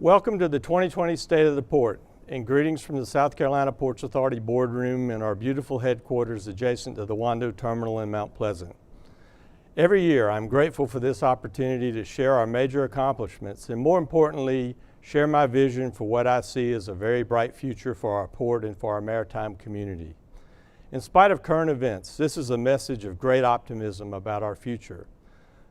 Welcome to the 2020 State of the Port, and greetings from the South Carolina Ports Authority boardroom in our beautiful headquarters adjacent to the Wando Terminal in Mount Pleasant. Every year, I'm grateful for this opportunity to share our major accomplishments and, more importantly, share my vision for what I see as a very bright future for our port and for our maritime community. In spite of current events, this is a message of great optimism about our future.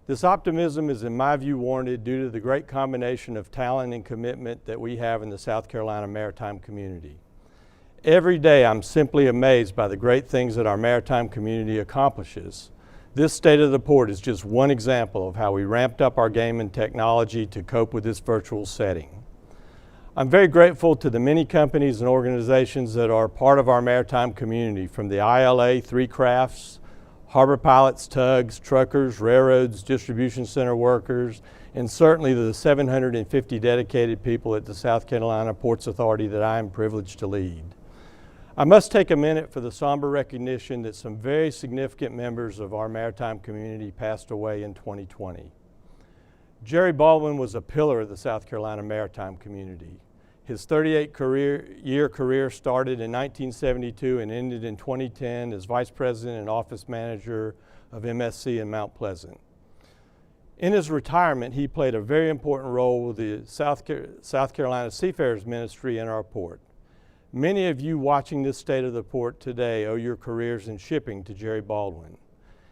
This optimism is, in my view, warranted due to the great combination of talent and commitment that we have in the South Carolina maritime community. Every day, I'm simply amazed by the great things that our maritime community accomplishes. This State of the Port is just one example of how we ramped up our game in technology to cope with this virtual setting. I'm very grateful to the many companies and organizations that are part of our maritime community, from the ILA, 3 Crafts, harbor pilots, tugs, truckers, railroads, distribution center workers, and certainly the 750 dedicated people at the South Carolina Ports Authority that I am privileged to lead. I must take a minute for the somber recognition that some very significant members of our maritime community passed away in 2020. Jerry Baldwin was a pillar of the South Carolina maritime community. His 38-year career started in 1972 and ended in 2010 as Vice President and Office Manager of MSC in Mount Pleasant. In his retirement, he played a very important role with the South Carolina Seafarers Ministry in our port. Many of you watching this State of the Port today owe your careers in shipping to Jerry Baldwin.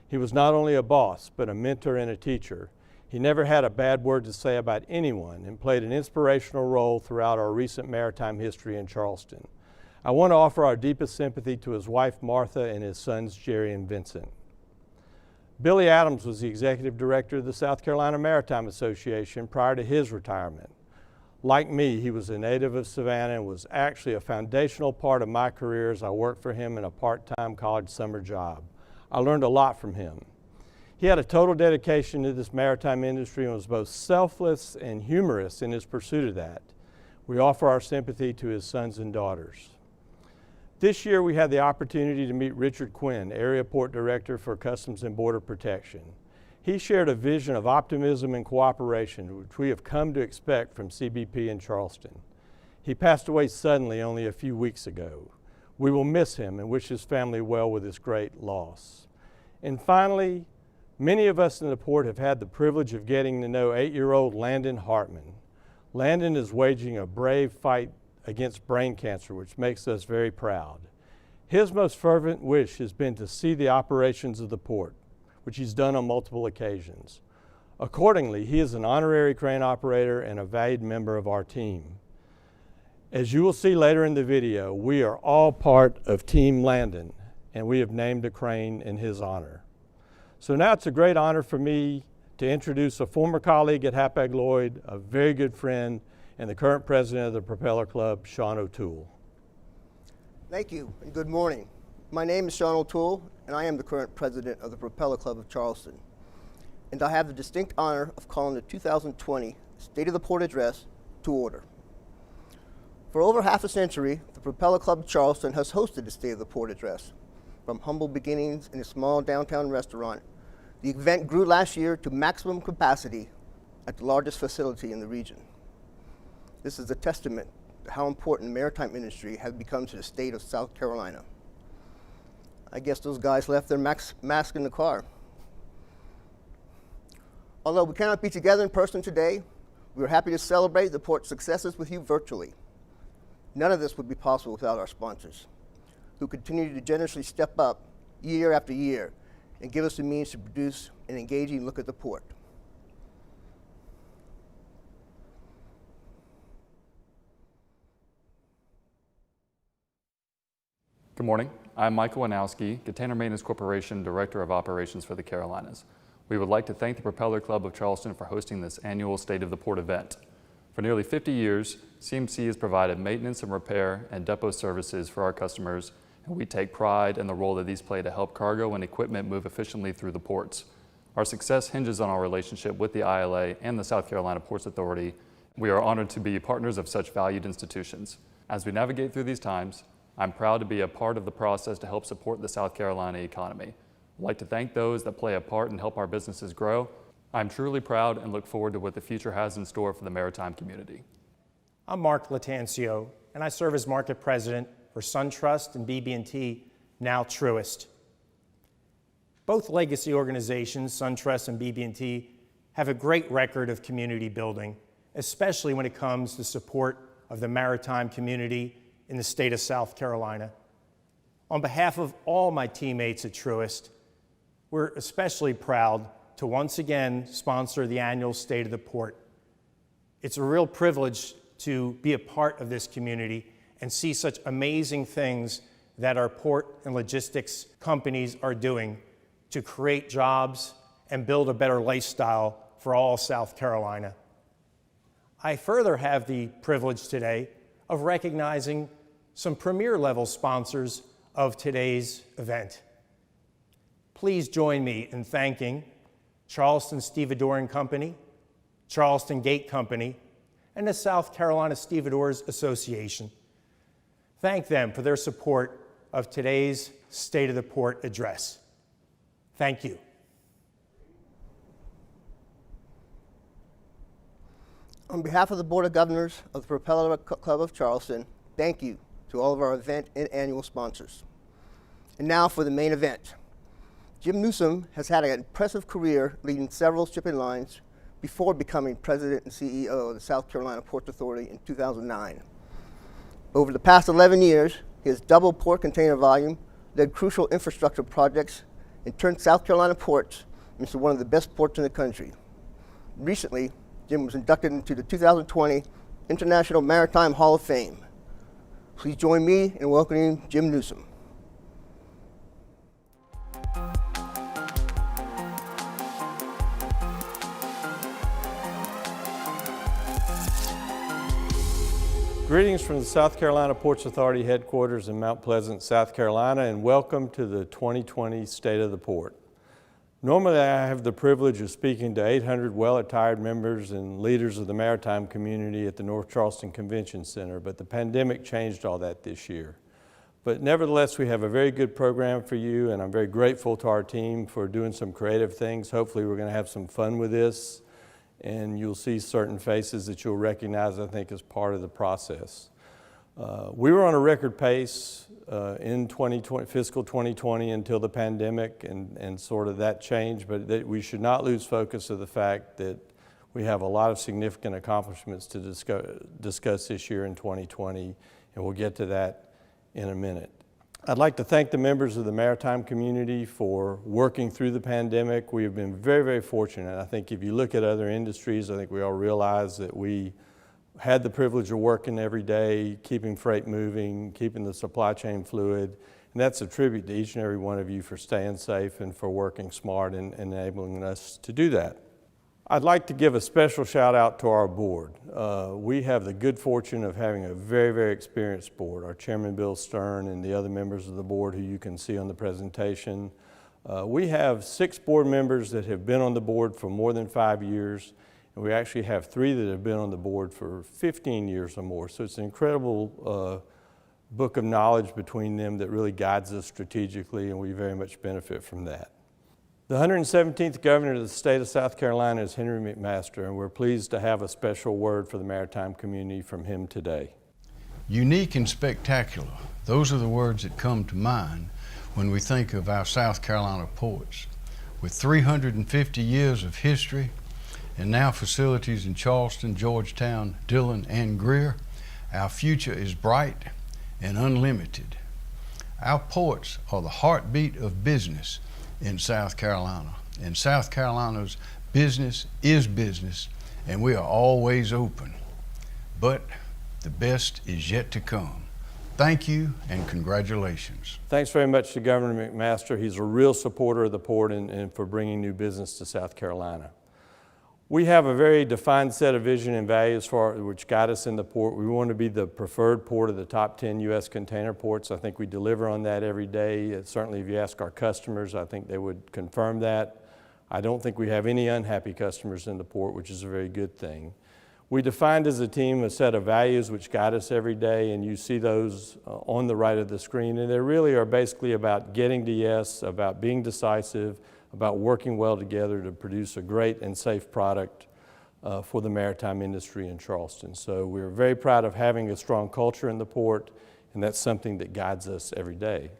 He was not only a boss, but a mentor and a teacher. He never had a bad word to say about anyone and played an inspirational role throughout our recent maritime history in Charleston. I want to offer our deepest sympathy to his wife Martha and his sons Jerry and Vincent. Billy Adams was the executive director of the South Carolina Maritime Association prior to his retirement. Like me, he was a native of Savannah and was actually a foundational part of my career as I worked for him in a part-time college summer job. I learned a lot from him. He had a total dedication to this maritime industry and was both selfless and humorous in his pursuit of that. We offer our sympathy to his sons and daughters. This year we had the opportunity to meet Richard Quinn, Area Port Director for Customs and Border Protection. He shared a vision of optimism and cooperation, which we have come to expect from CBP in Charleston. He passed away suddenly only a few weeks ago. We will miss him and wish his family well with this great loss. And finally, many of us in the port have had the privilege of getting to know 8-year-old Landon Hartman. Landon is waging a brave fight against brain cancer, which makes us very proud. His most fervent wish has been to see the operations of the port, which he's done on multiple occasions. Accordingly, he is an honorary crane operator and a valued member of our team. As you will see later in the video, we are all part of Team Landon, and we have named a crane in his honor. So now it's a great honor for me to introduce a former colleague at Hapag-Lloyd, a very good friend, and the current president of the Propeller Club, Sean O'Toole. Thank you, and good morning. My name is Sean O'Toole, and I am the current president of the Propeller Club of Charleston. And I have the distinct honor of calling the 2020 State of the Port Address to order. For over half a century, the Propeller Club of Charleston has hosted the State of the Port Address. From humble beginnings in a small downtown restaurant, the event grew last year to maximum capacity at the largest facility in the region. This is a testament to how important the maritime industry has become to the state of South Carolina. I guess those guys left their mask in the car. Although we cannot be together in person today, we are happy to celebrate the port's successes with you virtually. None of this would be possible without our sponsors, who continue to generously step up year after year and give us the means to produce an engaging look at the port. Good morning. I'm Michael Wanowski, Container Maintenance Corporation Director of Operations for the Carolinas. We would like to thank the Propeller Club of Charleston for hosting this annual State of the Port event. For nearly 50 years, CMC has provided maintenance and repair and depot services for our customers, and we take pride in the role that these play to help cargo and equipment move efficiently through the ports. Our success hinges on our relationship with the ILA and the South Carolina Ports Authority. We are honored to be partners of such valued institutions. As we navigate through these times, I'm proud to be a part of the process to help support the South Carolina economy. I'd like to thank those that play a part and help our businesses grow. I'm truly proud and look forward to what the future has in store for the maritime community. I'm Mark Latancio, and I serve as Market President for SunTrust and BB&T, now Truist. Both legacy organizations, SunTrust and BB&T, have a great record of community building, especially when it comes to support of the maritime community in the state of South Carolina. On behalf of all my teammates at Truist, we're especially proud to once again sponsor the annual State of the Port. It's a real privilege to be a part of this community and see such amazing things that our port and logistics companies are doing to create jobs and build a better lifestyle for all South Carolina. I further have the privilege today of recognizing some premier level sponsors of today's event. Please join me in thanking Charleston Stevedoring Company, Charleston Gate Company, and the South Carolina Stevedores Association. Thank them for their support of today's State of the Port address. Thank you. On behalf of the Board of Governors of the Propeller Club of Charleston, thank you to all of our event and annual sponsors. And now for the main event. Jim Newsom has had an impressive career leading several shipping lines before becoming President and CEO of the South Carolina Ports Authority in 2009. Over the past 11 years, he has doubled port container volume, led crucial infrastructure projects, and turned South Carolina ports into one of the best ports in the country. Recently, Jim was inducted into the 2020 International Maritime Hall of Fame. Please join me in welcoming Jim Newsom. Greetings from the South Carolina Ports Authority headquarters in Mount Pleasant, South Carolina, and welcome to the 2020 State of the Port. Normally, I have the privilege of speaking to 800 well-attired members and leaders of the maritime community at the North Charleston Convention Center, but the pandemic changed all that this year. But nevertheless, we have a very good program for you, and I'm very grateful to our team for doing some creative things. Hopefully, we're going to have some fun with this, and you'll see certain faces that you'll recognize, I think, as part of the process. We were on a record pace in 2020, fiscal 2020 until the pandemic and sort of that changed, but we should not lose focus of the fact that we have a lot of significant accomplishments to discuss this year in 2020, and we'll get to that in a minute. I'd like to thank the members of the maritime community for working through the pandemic. We have been very, very fortunate. I think if you look at other industries, I think we all realize that we had the privilege of working every day, keeping freight moving, keeping the supply chain fluid, and that's a tribute to each and every one of you for staying safe and for working smart and enabling us to do that. I'd like to give a special shout out to our board. We have the good fortune of having a very, very experienced board. Our Chairman Bill Stern and the other members of the board who you can see on the presentation. We have 6 board members that have been on the board for more than 5 years. We actually have 3 that have been on the board for 15 years or more. So it's an incredible book of knowledge between them that really guides us strategically, and we very much benefit from that. The 117th Governor of the state of South Carolina is Henry McMaster, and we're pleased to have a special word for the maritime community from him today. Unique and spectacular. Those are the words that come to mind when we think of our South Carolina ports. With 350 years of history, and now facilities in Charleston, Georgetown, Dillon, and Greer, our future is bright and unlimited. Our ports are the heartbeat of business in South Carolina, and South Carolina's business is business, and we are always open. But the best is yet to come. Thank you and congratulations. Thanks very much to Governor McMaster. He's a real supporter of the port and for bringing new business to South Carolina. We have a very defined set of vision and values which guide us in the port. We want to be the preferred port of the top 10 U.S. container ports. I think we deliver on that every day. Certainly if you ask our customers, I think they would confirm that. I don't think we have any unhappy customers in the port, which is a very good thing. We defined as a team a set of values which guide us every day, and you see those on the right of the screen, and they really are basically about getting to yes, about being decisive, about working well together to produce a great and safe product for the maritime industry in Charleston. So we're very proud of having a strong culture in the port, and that's something that guides us every day.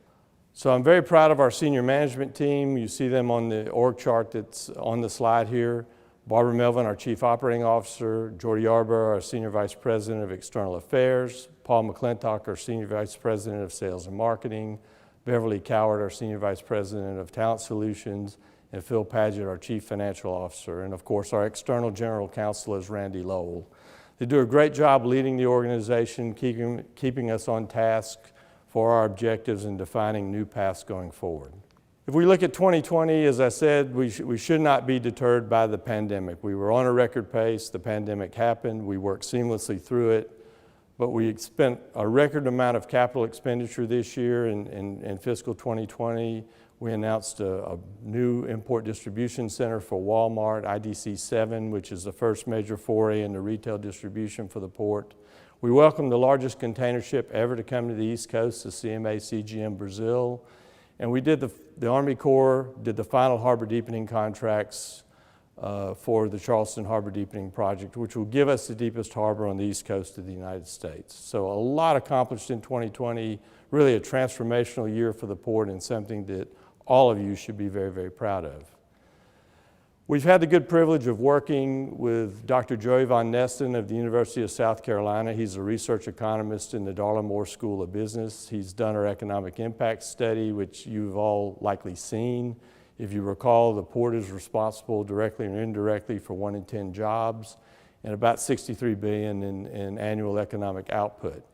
So I'm very proud of our senior management team. You see them on the org chart that's on the slide here. Barbara Melvin, our Chief Operating Officer, Jordy Yarborough, our Senior Vice President of External Affairs, Paul McClintock, our Senior Vice President of Sales and Marketing, Beverly Coward, our Senior Vice President of Talent Solutions, and Phil Padgett, our Chief Financial Officer. And of course, our External General Counsel is Randy Lowell. They do a great job leading the organization, keeping us on task for our objectives and defining new paths going forward. If we look at 2020, as I said, we should not be deterred by the pandemic. We were on a record pace. The pandemic happened. We worked seamlessly through it. But we spent a record amount of capital expenditure this year in fiscal 2020. We announced a new import distribution center for Walmart, IDC 7, which is the first major foray into retail distribution for the port. We welcomed the largest container ship ever to come to the East Coast, the CMA CGM Brazil. And we did the Army Corps did the final harbor deepening contracts for the Charleston Harbor Deepening Project, which will give us the deepest harbor on the East Coast of the United States. So a lot accomplished in 2020, really a transformational year for the port and something that all of you should be very, very proud of. We've had the good privilege of working with Dr. Joey Von Nesten of the University of South Carolina. He's a research economist in the Darla Moore School of Business. He's done our economic impact study, which you've all likely seen. If you recall, the port is responsible directly or indirectly for 1 in 10 jobs and about $63 billion in annual economic output.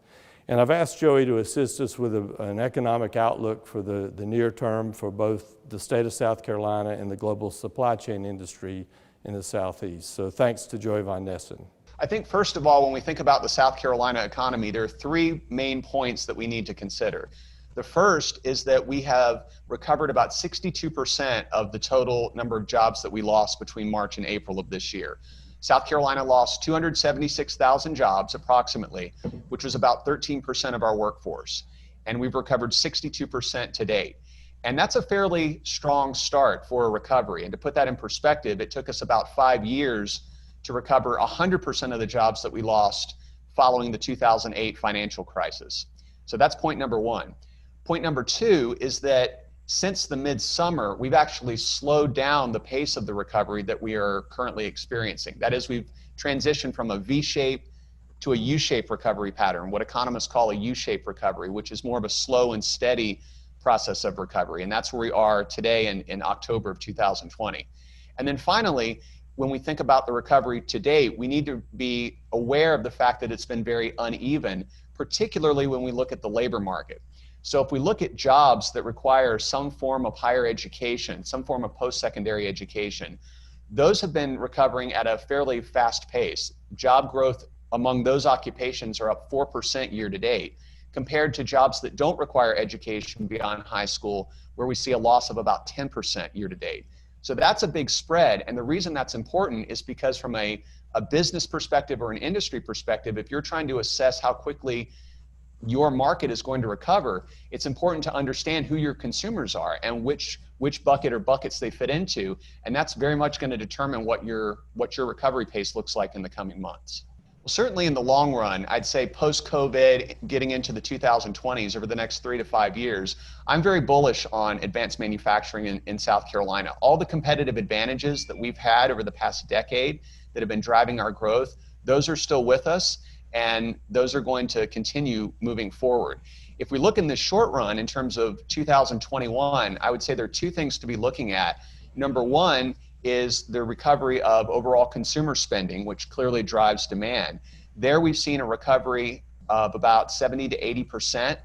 And I've asked Joey to assist us with an economic outlook for the near term for both the state of South Carolina and the global supply chain industry in the Southeast. So thanks to Joey Von Nesten. I think first of all, when we think about the South Carolina economy, there are 3 main points that we need to consider. The first is that we have recovered about 62% of the total number of jobs that we lost between March and April of this year. South Carolina lost 276,000 jobs approximately, which was about 13% of our workforce. And we've recovered 62% to date. And that's a fairly strong start for a recovery. And to put that in perspective, it took us about 5 years to recover 100% of the jobs that we lost following the 2008 financial crisis. So that's point number 1. Point number 2 is that since the midsummer, we've actually slowed down the pace of the recovery that we are currently experiencing. That is, we've transitioned from a V-shape to a U-shape recovery pattern, what economists call a U-shape recovery, which is more of a slow and steady process of recovery. And that's where we are today in October of 2020. And then finally, when we think about the recovery to date, we need to be aware of the fact that it's been very uneven, particularly when we look at the labor market. So if we look at jobs that require some form of higher education, some form of post-secondary education, those have been recovering at a fairly fast pace. Job growth among those occupations are up 4% year to date, compared to jobs that don't require education beyond high school, where we see a loss of about 10% year to date. So that's a big spread. And the reason that's important is because from a business perspective or an industry perspective, if you're trying to assess how quickly your market is going to recover, it's important to understand who your consumers are and which bucket or buckets they fit into, and that's very much going to determine what your recovery pace looks like in the coming months. Well, certainly in the long run, I'd say post-COVID, getting into the 2020s, over the next 3 to 5 years, I'm very bullish on advanced manufacturing in South Carolina. All the competitive advantages that we've had over the past decade that have been driving our growth, those are still with us, and those are going to continue moving forward. If we look in the short run in terms of 2021, I would say there are 2 things to be looking at. Number 1 is the recovery of overall consumer spending, which clearly drives demand. There we've seen a recovery of about 70 to 80%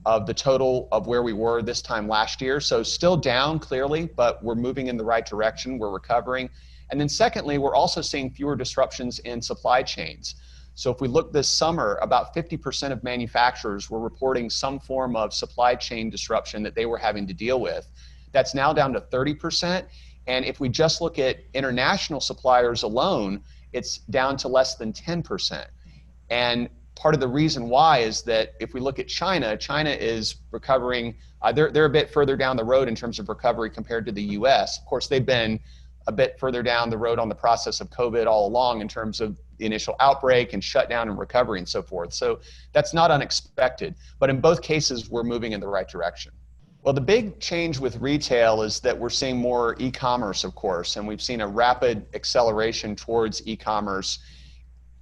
of the total of where we were this time last year. So still down clearly, but we're moving in the right direction, we're recovering. And then secondly, we're also seeing fewer disruptions in supply chains. So if we look this summer, about 50% of manufacturers were reporting some form of supply chain disruption that they were having to deal with. That's now down to 30%. And if we just look at international suppliers alone, it's down to less than 10%. And part of the reason why is that if we look at China, China is recovering, they're a bit further down the road in terms of recovery compared to the US. Of course, they've been a bit further down the road on the process of COVID all along in terms of the initial outbreak and shutdown and recovery and so forth. So that's not unexpected, but in both cases, we're moving in the right direction. Well, the big change with retail is that we're seeing more e-commerce, of course, and we've seen a rapid acceleration towards e-commerce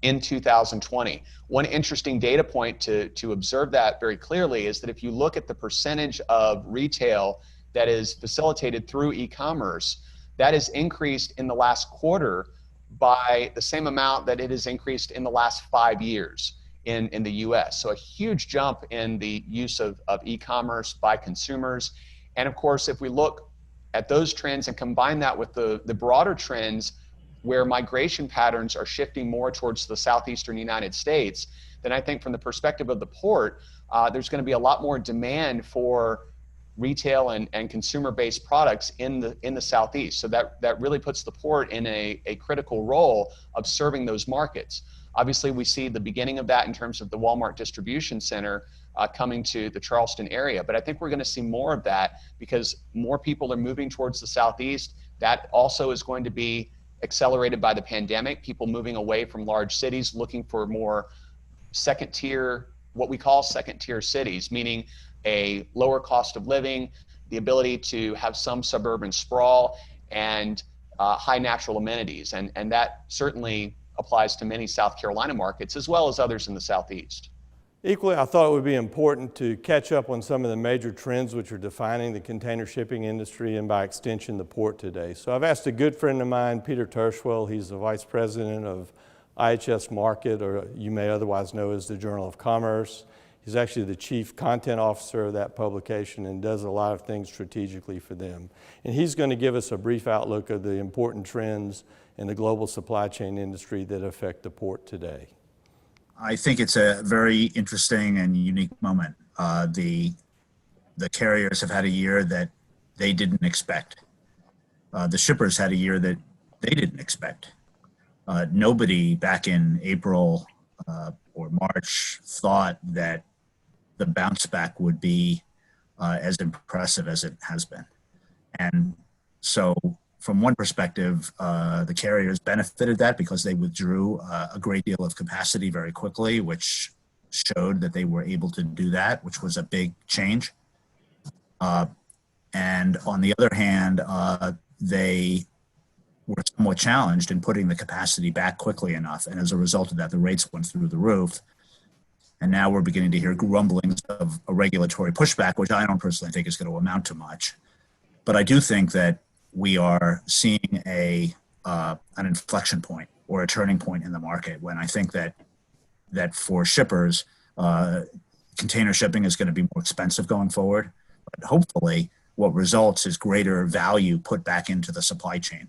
in 2020. One interesting data point to observe that very clearly is that if you look at the percentage of retail that is facilitated through e-commerce, that has increased in the last quarter by the same amount that it has increased in the last 5 years in the US. So a huge jump in the use of e-commerce by consumers. And of course, if we look at those trends and combine that with the broader trends where migration patterns are shifting more towards the southeastern United States, then I think from the perspective of the port, there's going to be a lot more demand for retail and consumer-based products in the Southeast. So that really puts the port in a critical role of serving those markets. Obviously, we see the beginning of that in terms of the Walmart distribution center coming to the Charleston area. But I think we're going to see more of that because more people are moving towards the Southeast. That also is going to be accelerated by the pandemic, people moving away from large cities, looking for more second tier, what we call second tier cities, meaning a lower cost of living, the ability to have some suburban sprawl, and high natural amenities. And that certainly applies to many South Carolina markets as well as others in the Southeast. Equally, I thought it would be important to catch up on some of the major trends which are defining the container shipping industry and by extension the port today. So I've asked a good friend of mine, Peter Tershwell. He's the Vice President of IHS Markit, or you may otherwise know as the Journal of Commerce. He's actually the Chief Content Officer of that publication and does a lot of things strategically for them. And he's going to give us a brief outlook of the important trends in the global supply chain industry that affect the port today. I think it's a very interesting and unique moment. The carriers have had a year that they didn't expect. The shippers had a year that they didn't expect. Nobody back in April or March thought that the bounce back would be as impressive as it has been. And so from one perspective, the carriers benefited that because they withdrew a great deal of capacity very quickly, which showed that they were able to do that, which was a big change. And on the other hand, they were somewhat challenged in putting the capacity back quickly enough. And as a result of that, the rates went through the roof. And now we're beginning to hear rumblings of a regulatory pushback, which I don't personally think is going to amount to much. But I do think that we are seeing an inflection point or a turning point in the market when I think that for shippers, container shipping is going to be more expensive going forward. But hopefully what results is greater value put back into the supply chain.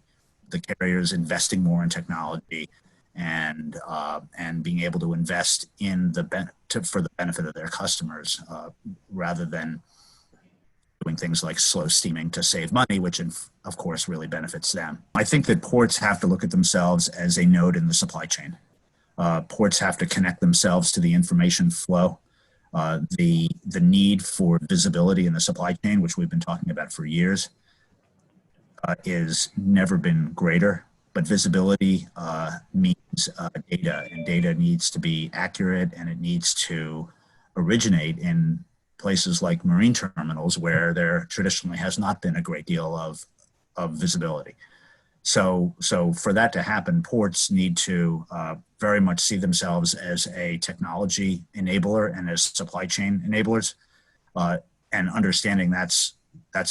The carriers investing more in technology and being able to invest in for the benefit of their customers rather than doing things like slow steaming to save money, which of course really benefits them. I think that ports have to look at themselves as a node in the supply chain. Ports have to connect themselves to the information flow. The need for visibility in the supply chain, which we've been talking about for years, is never been greater. But visibility means data, and data needs to be accurate, and it needs to originate in places like marine terminals where there traditionally has not been a great deal of visibility. So for that to happen, ports need to very much see themselves as a technology enabler and as supply chain enablers, and understanding that's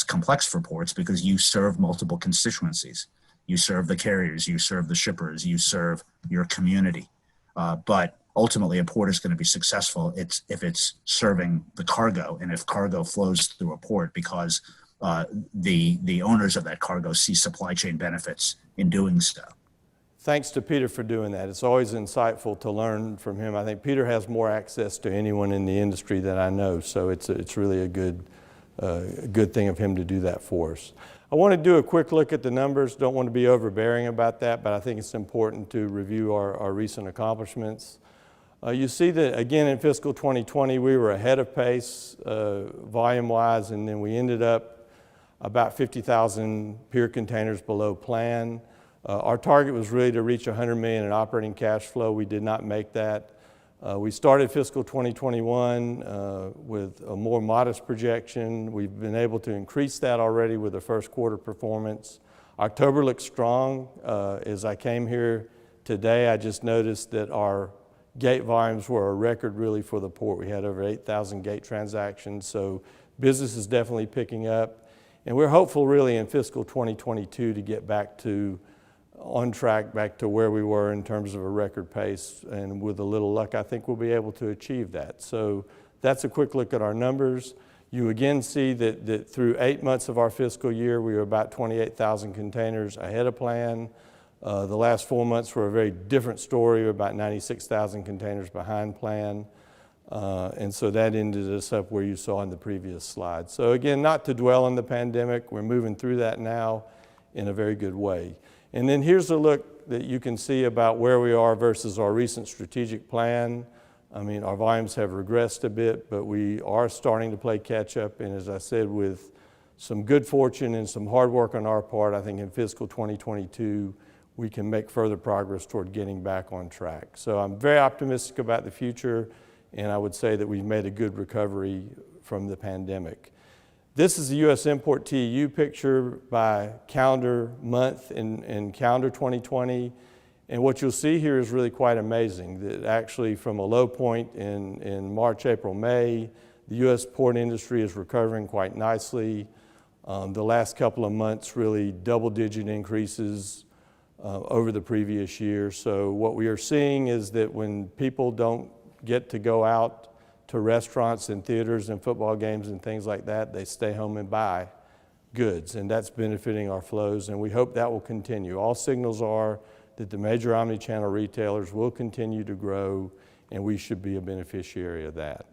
complex for ports because you serve multiple constituencies. You serve the carriers, you serve the shippers, you serve your community. But ultimately, a port is going to be successful if it's serving the cargo and if cargo flows through a port because the owners of that cargo see supply chain benefits in doing so. Thanks to Peter for doing that. It's always insightful to learn from him. I think Peter has more access to anyone in the industry that I know, so it's really a good thing of him to do that for us. I want to do a quick look at the numbers. Don't want to be overbearing about that, but I think it's important to review our recent accomplishments. You see that, again, in fiscal 2020, we were ahead of pace volume-wise, and then we ended up about 50,000 pier containers below plan. Our target was really to reach $100 million in operating cash flow. We did not make that. We started fiscal 2021 with a more modest projection. We've been able to increase that already with the first quarter performance. October looks strong. As I came here today, I just noticed that our gate volumes were a record really for the port. We had over 8,000 gate transactions, so business is definitely picking up. And we're hopeful really in fiscal 2022 to get back to on track, back to where we were in terms of a record pace. And with a little luck, I think we'll be able to achieve that. So that's a quick look at our numbers. You again see that through 8 months of our fiscal year, we were about 28,000 containers ahead of plan. The last 4 months were a very different story. We're about 96,000 containers behind plan. And so that ended us up where you saw in the previous slide. So again, not to dwell on the pandemic, we're moving through that now in a very good way. And then here's a look that you can see about where we are versus our recent strategic plan. I mean, our volumes have regressed a bit, but we are starting to play catch up. And as I said, with some good fortune and some hard work on our part, I think in fiscal 2022, we can make further progress toward getting back on track. So I'm very optimistic about the future, and I would say that we've made a good recovery from the pandemic. This is the U.S. import TEU picture by calendar month in calendar 2020. And what you'll see here is really quite amazing, that actually from a low point in March, April, May, the U.S. port industry is recovering quite nicely. The last couple of months really double-digit increases over the previous year. So what we are seeing is that when people don't get to go out to restaurants and theaters and football games and things like that, they stay home and buy goods, and that's benefiting our flows, and we hope that will continue. All signals are that the major omni-channel retailers will continue to grow, and we should be a beneficiary of that.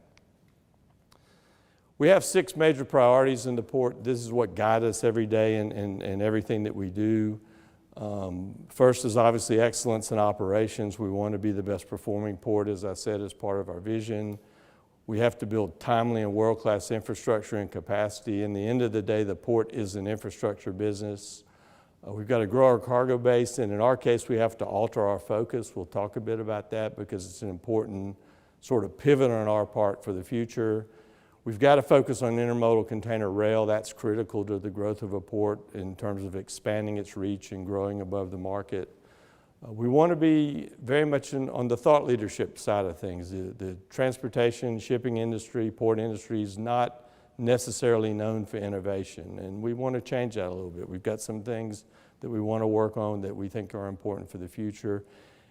We have 6 major priorities in the port. This is what guide us every day in everything that we do. First is obviously excellence in operations. We want to be the best performing port, as I said, as part of our vision. We have to build timely and world-class infrastructure and capacity. In the end of the day, the port is an infrastructure business. We've got to grow our cargo base, and in our case, we have to alter our focus. We'll talk a bit about that because it's an important sort of pivot on our part for the future. We've got to focus on intermodal container rail. That's critical to the growth of a port in terms of expanding its reach and growing above the market. We want to be very much on the thought leadership side of things. The transportation, shipping industry, port industry is not necessarily known for innovation, and we want to change that a little bit. We've got some things that we want to work on that we think are important for the future.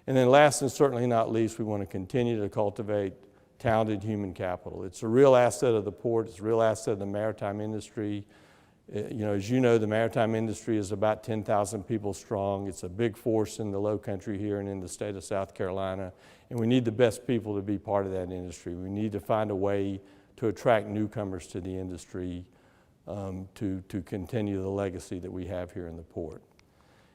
And then last and certainly not least, we want to continue to cultivate talented human capital. It's a real asset of the port. It's a real asset of the maritime industry. As you know, the maritime industry is about 10,000 people strong. It's a big force in the Low Country here and in the state of South Carolina, and we need the best people to be part of that industry. We need to find a way to attract newcomers to the industry to continue the legacy that we have here in the port.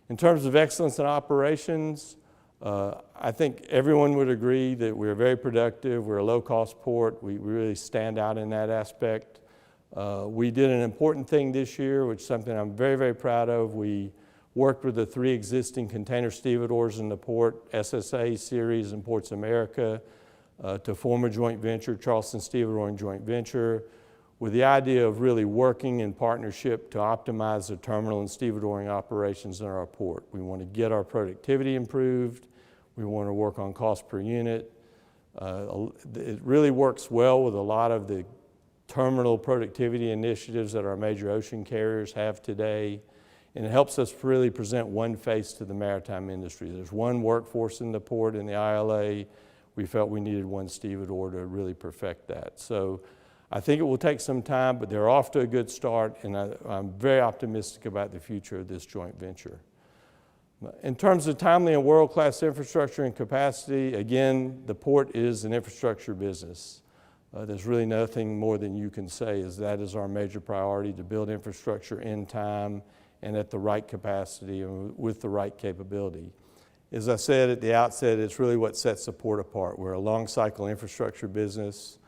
In terms of excellence in operations, I think everyone would agree that we're very productive. We're a low-cost port. We really stand out in that aspect. We did an important thing this year, which is something I'm very, very proud of. We worked with the 3 existing container stevedores in the port, SSA, Series, and Ports America, to form a joint venture, Charleston Stevedoring Joint Venture, with the idea of really working in partnership to optimize the terminal and stevedoring operations in our port. We want to get our productivity improved. We want to work on cost per unit. It really works well with a lot of the terminal productivity initiatives that our major ocean carriers have today, and it helps us really present one face to the maritime industry. There's one workforce in the port in the ILA. We felt we needed one stevedore to really perfect that. So I think it will take some time, but they're off to a good start, and I'm very optimistic about the future of this joint venture. In terms of timely and world-class infrastructure and capacity, again, the port is an infrastructure business. There's really nothing more than you can say is that is our major priority, to build infrastructure in time and at the right capacity and with the right capability. As I said at the outset, it's really what sets the port apart. We're a long cycle infrastructure business.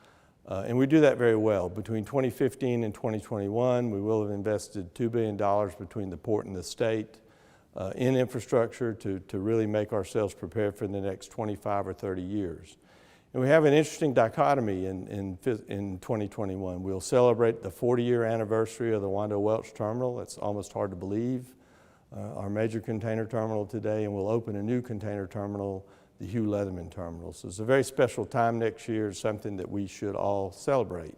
And we do that very well. Between 2015 and 2021, we will have invested $2 billion between the port and the state in infrastructure to really make ourselves prepared for the next 25 or 30 years. And we have an interesting dichotomy in 2021. We'll celebrate the 40-year anniversary of the Wando Welch Terminal. It's almost hard to believe, our major container terminal today, and we'll open a new container terminal, the Hugh Leatherman Terminal. So it's a very special time next year, something that we should all celebrate.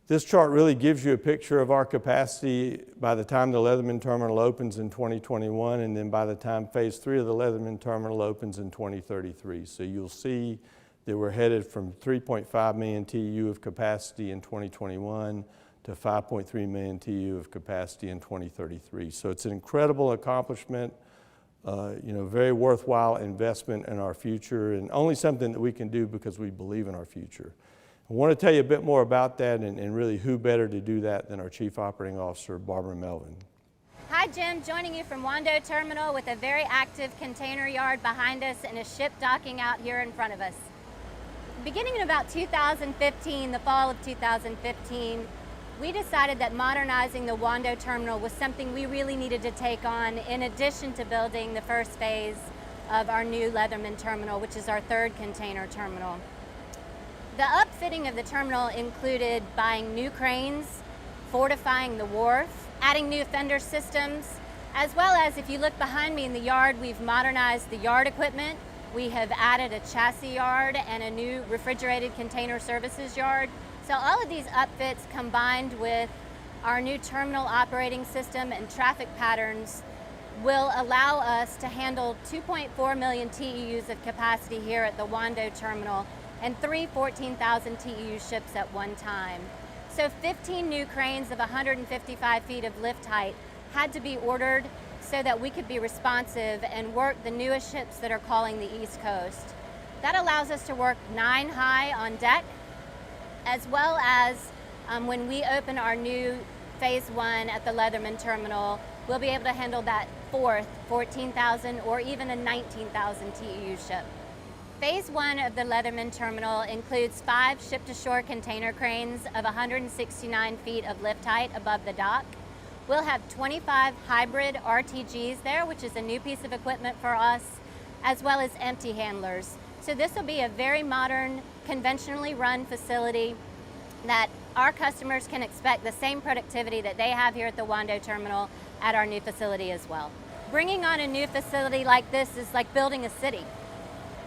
This chart really gives you a picture of our capacity by the time the Leatherman Terminal opens in 2021, and then by the time phase 3 of the Leatherman Terminal opens in 2033. So you'll see that we're headed from 3.5 million TEU of capacity in 2021 to 5.3 million TEU of capacity in 2033. So it's an incredible accomplishment, very worthwhile investment in our future, and only something that we can do because we believe in our future. I want to tell you a bit more about that, and really who better to do that than our Chief Operating Officer, Barbara Melvin. Hi Jim, joining you from Wando Terminal with a very active container yard behind us and a ship docking out here in front of us. Beginning in about 2015, the fall of 2015, we decided that modernizing the Wando Terminal was something we really needed to take on in addition to building the first phase of our new Leatherman Terminal, which is our third container terminal. The upfitting of the terminal included buying new cranes, fortifying the wharf, adding new fender systems, as well as, if you look behind me in the yard, we've modernized the yard equipment. We have added a chassis yard and a new refrigerated container services yard. So all of these upfits combined with our new terminal operating system and traffic patterns will allow us to handle 2.4 million TEUs of capacity here at the Wando Terminal and 3 14,000 TEU ships at one time. So 15 new cranes of 155 feet of lift height had to be ordered so that we could be responsive and work the newest ships that are calling the East Coast. That allows us to work 9 high on deck, as well as when we open our new phase 1 at the Leatherman Terminal, we'll be able to handle that fourth 14,000 or even a 19,000 TEU ship. Phase 1 of the Leatherman Terminal includes 5 ship-to-shore container cranes of 169 feet of lift height above the dock. We'll have 25 hybrid RTGs there, which is a new piece of equipment for us, as well as empty handlers. So this will be a very modern, conventionally run facility that our customers can expect the same productivity that they have here at the Wando Terminal at our new facility as well. Bringing on a new facility like this is like building a city.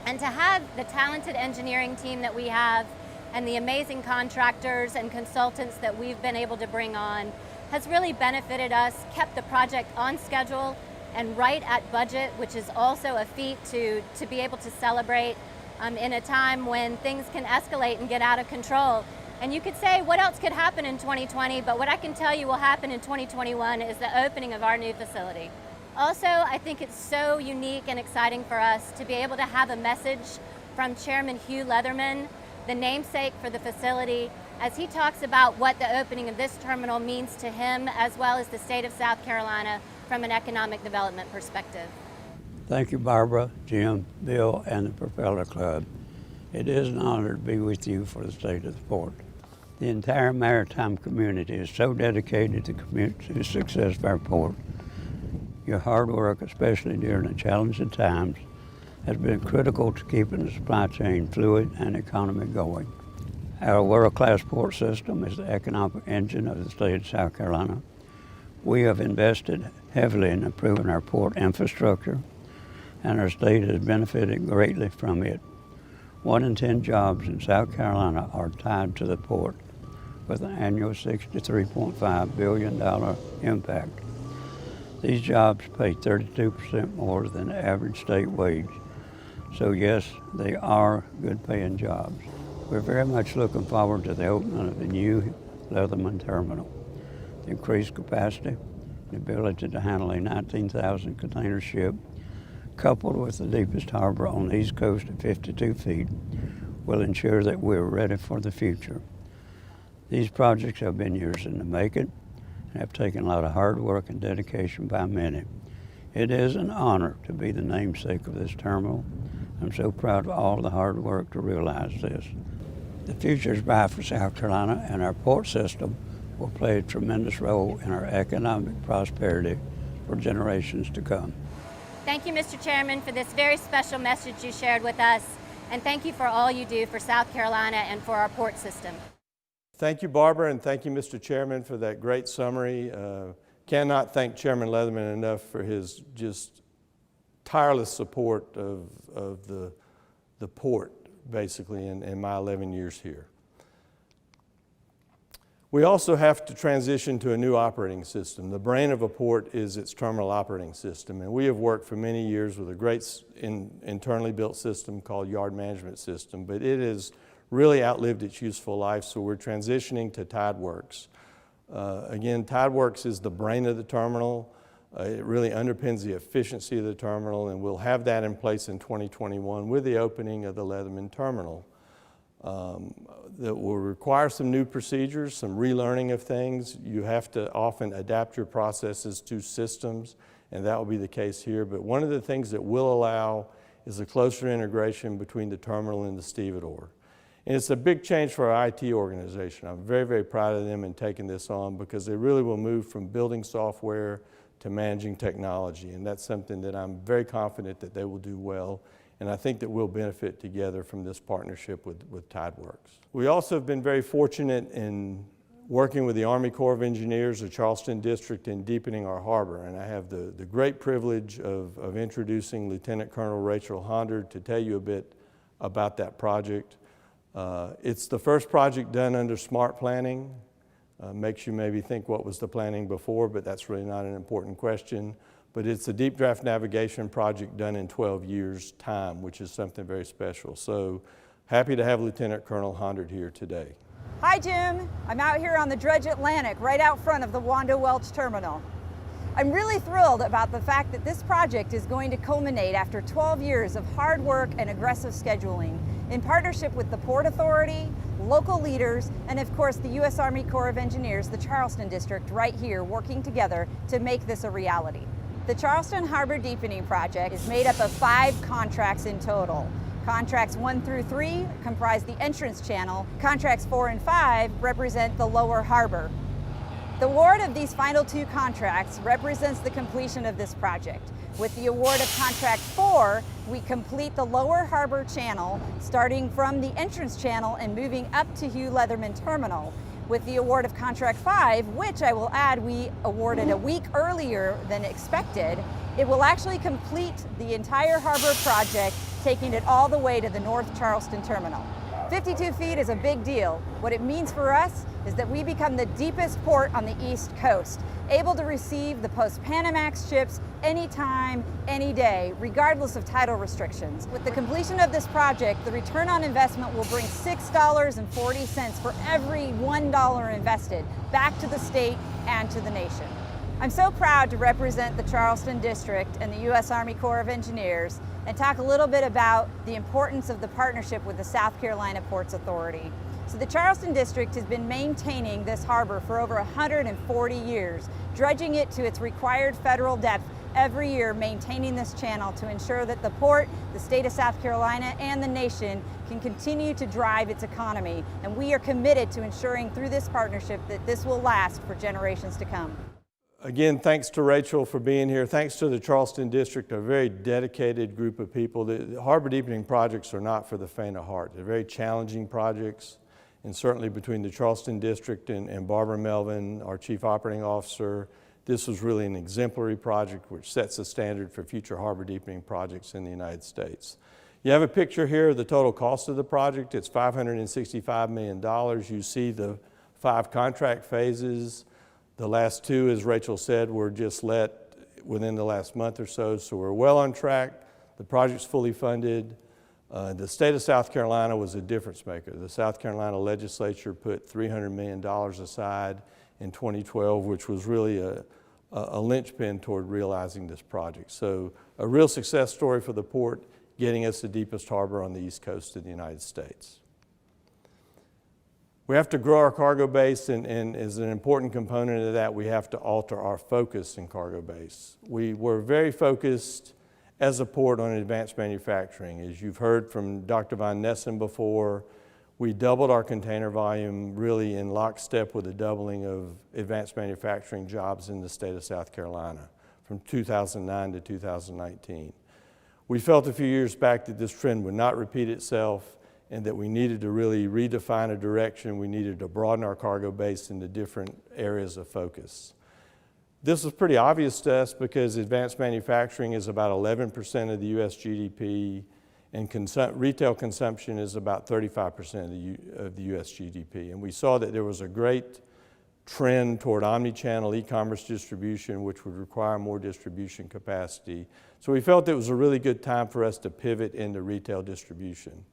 And to have the talented engineering team that we have and the amazing contractors and consultants that we've been able to bring on has really benefited us, kept the project on schedule and right at budget, which is also a feat to be able to celebrate in a time when things can escalate and get out of control. And you could say, what else could happen in 2020? But what I can tell you will happen in 2021 is the opening of our new facility. Also, I think it's so unique and exciting for us to be able to have a message from Chairman Hugh Leatherman, the namesake for the facility, as he talks about what the opening of this terminal means to him as well as the state of South Carolina from an economic development perspective. Thank you, Barbara, Jim, Bill, and the Propeller Club. It is an honor to be with you for the state of the port. The entire maritime community is so dedicated to the success of our port. Your hard work, especially during the challenging times, has been critical to keeping the supply chain fluid and economy going. Our world-class port system is the economic engine of the state of South Carolina. We have invested heavily in improving our port infrastructure, and our state has benefited greatly from it. 1 in 10 jobs in South Carolina are tied to the port, with an annual $63.5 billion impact. These jobs pay 32% more than the average state wage. So yes, they are good paying jobs. We're very much looking forward to the opening of the new Leatherman Terminal. The increased capacity, the ability to handle a 19,000 container ship, coupled with the deepest harbor on the East Coast at 52 feet, will ensure that we're ready for the future. These projects have been years in the making and have taken a lot of hard work and dedication by many. It is an honor to be the namesake of this terminal. I'm so proud of all the hard work to realize this. The future is bright for South Carolina, and our port system will play a tremendous role in our economic prosperity for generations to come. Thank you, Mr. Chairman, for this very special message you shared with us, and thank you for all you do for South Carolina and for our port system. Thank you, Barbara, and thank you, Mr. Chairman, for that great summary. Cannot thank Chairman Leatherman enough for his just tireless support of the port, basically, in my 11 years here. We also have to transition to a new operating system. The brain of a port is its terminal operating system, and we have worked for many years with a great internally built system called Yard Management System, but it has really outlived its useful life, so we're transitioning to Tideworks. Again, Tideworks is the brain of the terminal. It really underpins the efficiency of the terminal, and we'll have that in place in 2021 with the opening of the Leatherman terminal. That will require some new procedures, some relearning of things. You have to often adapt your processes to systems, and that will be the case here. But one of the things that will allow is a closer integration between the terminal and the stevedore. And it's a big change for our IT organization. I'm very, very proud of them in taking this on because they really will move from building software to managing technology. And that's something that I'm very confident that they will do well. And I think that we'll benefit together from this partnership with Tideworks. We also have been very fortunate in working with the Army Corps of Engineers, the Charleston District, in deepening our harbor. And I have the great privilege of introducing Lieutenant Colonel Rachel Hondard to tell you a bit about that project. It's the first project done under SMART planning. Makes you maybe think what was the planning before, but that's really not an important question. But it's a deep draft navigation project done in 12 years' time, which is something very special. So happy to have Lieutenant Colonel Hondard here today. Hi, Jim. I'm out here on the Dredge Atlantic, right out front of the Wando Welch Terminal. I'm really thrilled about the fact that this project is going to culminate after 12 years of hard work and aggressive scheduling in partnership with the Port Authority, local leaders, and of course the U.S. Army Corps of Engineers, the Charleston District, right here working together to make this a reality. The Charleston Harbor Deepening Project is made up of 5 contracts in total. Contracts 1 through 3 comprise the entrance channel. Contracts 4 and 5 represent the lower harbor. The award of these final 2 contracts represents the completion of this project. With the award of Contract 4, we complete the lower harbor channel, starting from the entrance channel and moving up to Hugh Leatherman Terminal. With the award of Contract 5, which I will add we awarded a week earlier than expected, it will actually complete the entire harbor project, taking it all the way to the North Charleston Terminal. 52 feet is a big deal. What it means for us is that we become the deepest port on the East Coast, able to receive the post-Panamax ships anytime, any day, regardless of tidal restrictions. With the completion of this project, the return on investment will bring $6.40 for every $1 invested back to the state and to the nation. I'm so proud to represent the Charleston District and the U.S. Army Corps of Engineers and talk a little bit about the importance of the partnership with the South Carolina Ports Authority. So the Charleston District has been maintaining this harbor for over 140 years, dredging it to its required federal depth every year, maintaining this channel to ensure that the port, the state of South Carolina, and the nation can continue to drive its economy. And we are committed to ensuring through this partnership that this will last for generations to come. Again, thanks to Rachel for being here. Thanks to the Charleston District, a very dedicated group of people. The harbor deepening projects are not for the faint of heart. They're very challenging projects, and certainly between the Charleston District and Barbara Melvin, our Chief Operating Officer, this was really an exemplary project which sets a standard for future harbor deepening projects in the United States. You have a picture here of the total cost of the project. It's $565 million. You see the 5 contract phases. The last 2, as Rachel said, were just let within the last month or so we're well on track. The project's fully funded. The state of South Carolina was a difference maker. The South Carolina legislature put $300 million aside in 2012, which was really a linchpin toward realizing this project. So a real success story for the port, getting us the deepest harbor on the East Coast of the United States. We have to grow our cargo base, and as an important component of that, we have to alter our focus in cargo base. We were very focused as a port on advanced manufacturing. As you've heard from Dr. Von Nessen before, We doubled our container volume really in lockstep with the doubling of advanced manufacturing jobs in the state of South Carolina from 2009 to 2019. We felt a few years back that this trend would not repeat itself and that we needed to really redefine a direction. We needed to broaden our cargo base into different areas of focus. This was pretty obvious to us because advanced manufacturing is about 11% of the U.S. GDP, and retail consumption is about 35% of the U.S. GDP. And we saw that there was a great trend toward omni-channel e-commerce distribution, which would require more distribution capacity. So we felt it was a really good time for us to pivot into retail distribution.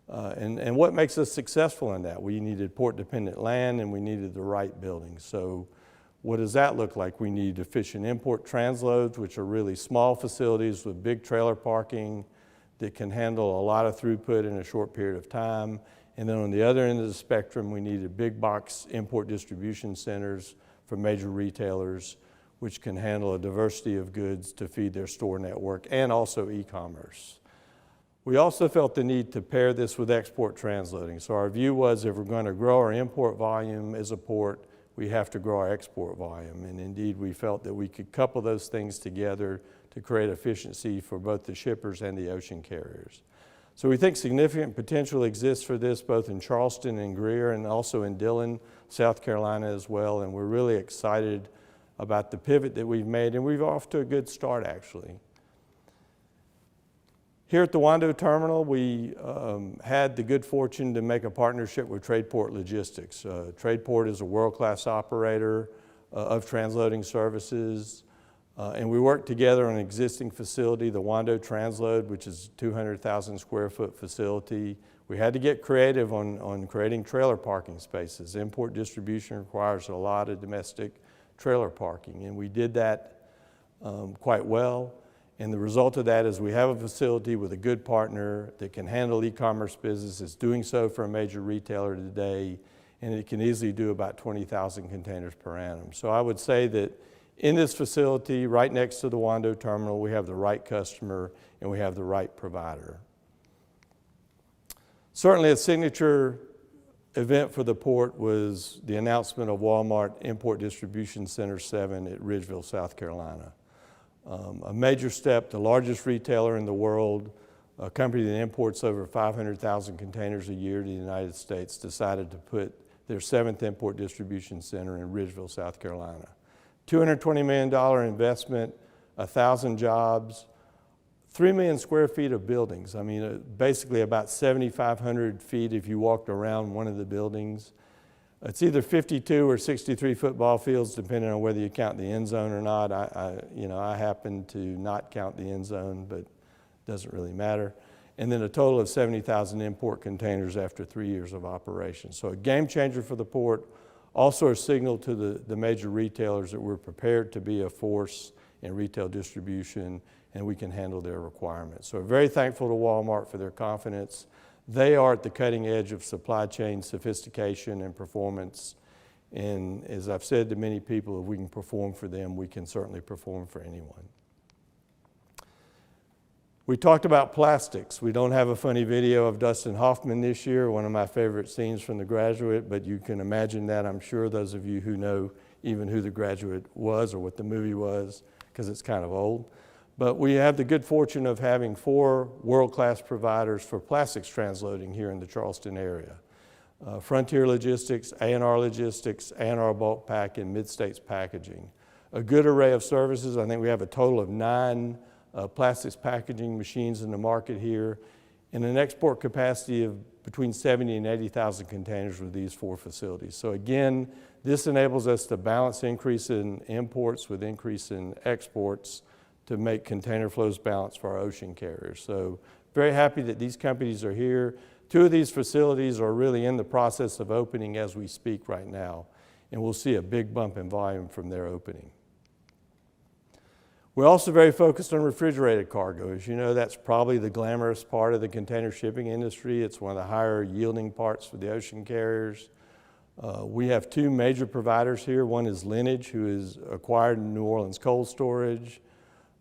And what makes us successful in that? We needed port-dependent land and we needed the right buildings. So what does that look like? We need efficient import transloads, which are really small facilities with big trailer parking that can handle a lot of throughput in a short period of time. And then on the other end of the spectrum, we needed big box import distribution centers for major retailers, which can handle a diversity of goods to feed their store network and also e-commerce. We also felt the need to pair this with export transloading. So our view was if we're going to grow our import volume as a port, we have to grow our export volume. And indeed, we felt that we could couple those things together to create efficiency for both the shippers and the ocean carriers. So we think significant potential exists for this both in Charleston and Greer and also in Dillon, South Carolina as well. And we're really excited about the pivot that we've made, and we're off to a good start actually. Here at the Wando Terminal, we had the good fortune to make a partnership with Tradeport Logistics. Tradeport is a world-class operator of transloading services, and we worked together on an existing facility, the Wando Transload, which is a 200,000 square foot facility. We had to get creative on creating trailer parking spaces. Import distribution requires a lot of domestic trailer parking, and we did that quite well. And the result of that is we have a facility with a good partner that can handle e-commerce business. It's doing so for a major retailer today, and it can easily do about 20,000 containers per annum. So I would say that in this facility, right next to the Wando Terminal, we have the right customer and we have the right provider. Certainly a signature event for the port was the announcement of Walmart Import Distribution Center 7 at Ridgeville, South Carolina. A major step, the largest retailer in the world, a company that imports over 500,000 containers a year to the United States, decided to put their 7th import distribution center in Ridgeville, South Carolina. $220 million investment, 1,000 jobs, 3 million square feet of buildings. I mean, basically about 7,500 feet if you walked around one of the buildings. It's either 52 or 63 football fields, depending on whether you count the end zone or not. I happen to not count the end zone, but it doesn't really matter. And then a total of 70,000 import containers after 3 years of operation. So a game changer for the port, also a signal to the major retailers that we're prepared to be a force in retail distribution and we can handle their requirements. So we're very thankful to Walmart for their confidence. They are at the cutting edge of supply chain sophistication and performance. And as I've said to many people, if we can perform for them, we can certainly perform for anyone. We talked about plastics. We don't have a funny video of Dustin Hoffman this year, one of my favorite scenes from The Graduate, but you can imagine that, I'm sure, those of you who know even who The Graduate was or what the movie was, because it's kind of old. But we have the good fortune of having 4 world-class providers for plastics transloading here in the Charleston area. Frontier Logistics, A&R Logistics, A&R Bulk Pack, and Mid-States Packaging. A good array of services. I think we have a total of 9 plastics packaging machines in the market here, and an export capacity of between 70 and 80,000 containers with these 4 facilities. So again, this enables us to balance increase in imports with increase in exports to make container flows balance for our ocean carriers. So very happy that these companies are here. 2 of these facilities are really in the process of opening as we speak right now, and we'll see a big bump in volume from their opening. We're also very focused on refrigerated cargo. As you know, that's probably the glamorous part of the container shipping industry. It's one of the higher yielding parts for the ocean carriers. We have 2 major providers here. One is Lineage, who is acquired in New Orleans Cold Storage.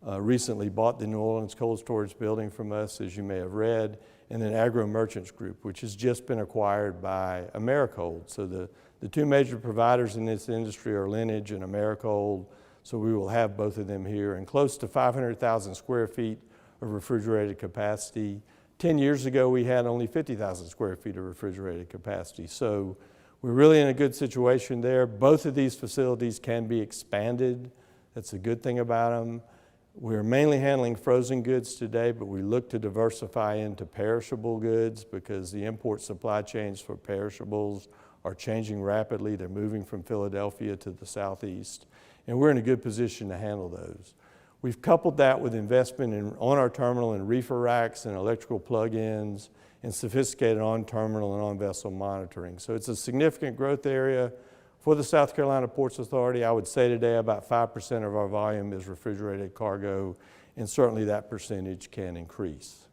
recently bought the New Orleans Cold Storage Building from us, as you may have read, and then Agro Merchants Group, which has just been acquired by Americold. So the two major providers in this industry are Lineage and Americold, so we will have both of them here, and close to 500,000 square feet of refrigerated capacity. 10 years ago, we had only 50,000 square feet of refrigerated capacity. So we're really in a good situation there. Both of these facilities can be expanded. That's a good thing about them. We're mainly handling frozen goods today, but we look to diversify into perishable goods because the import supply chains for perishables are changing rapidly. They're moving from Philadelphia to the Southeast, and we're in a good position to handle those. We've coupled that with investment on our terminal in reefer racks and electrical plug-ins and sophisticated on-terminal and on-vessel monitoring. So it's a significant growth area for the South Carolina Ports Authority. I would say today about 5% of our volume is refrigerated cargo, and certainly that percentage can increase.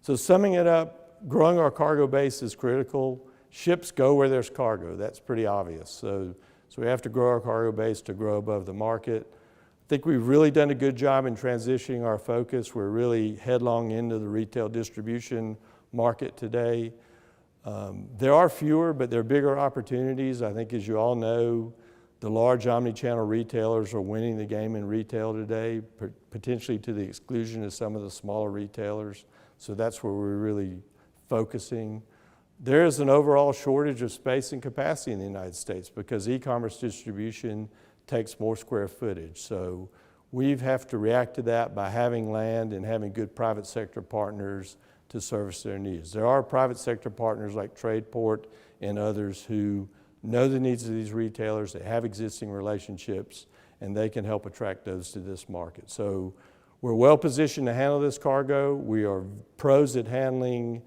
So summing it up, growing our cargo base is critical. Ships go where there's cargo. That's pretty obvious. So we have to grow our cargo base to grow above the market. I think we've really done a good job in transitioning our focus. We're really headlong into the retail distribution market today. There are fewer, but there are bigger opportunities. I think, as you all know, the large omni-channel retailers are winning the game in retail today, potentially to the exclusion of some of the smaller retailers. So that's where we're really focusing. There is an overall shortage of space and capacity in the United States because e-commerce distribution takes more square footage. So we have to react to that by having land and having good private sector partners to service their needs. There are private sector partners like Tradeport and others who know the needs of these retailers, they have existing relationships, and they can help attract those to this market. So we're well positioned to handle this cargo. We are pros at handling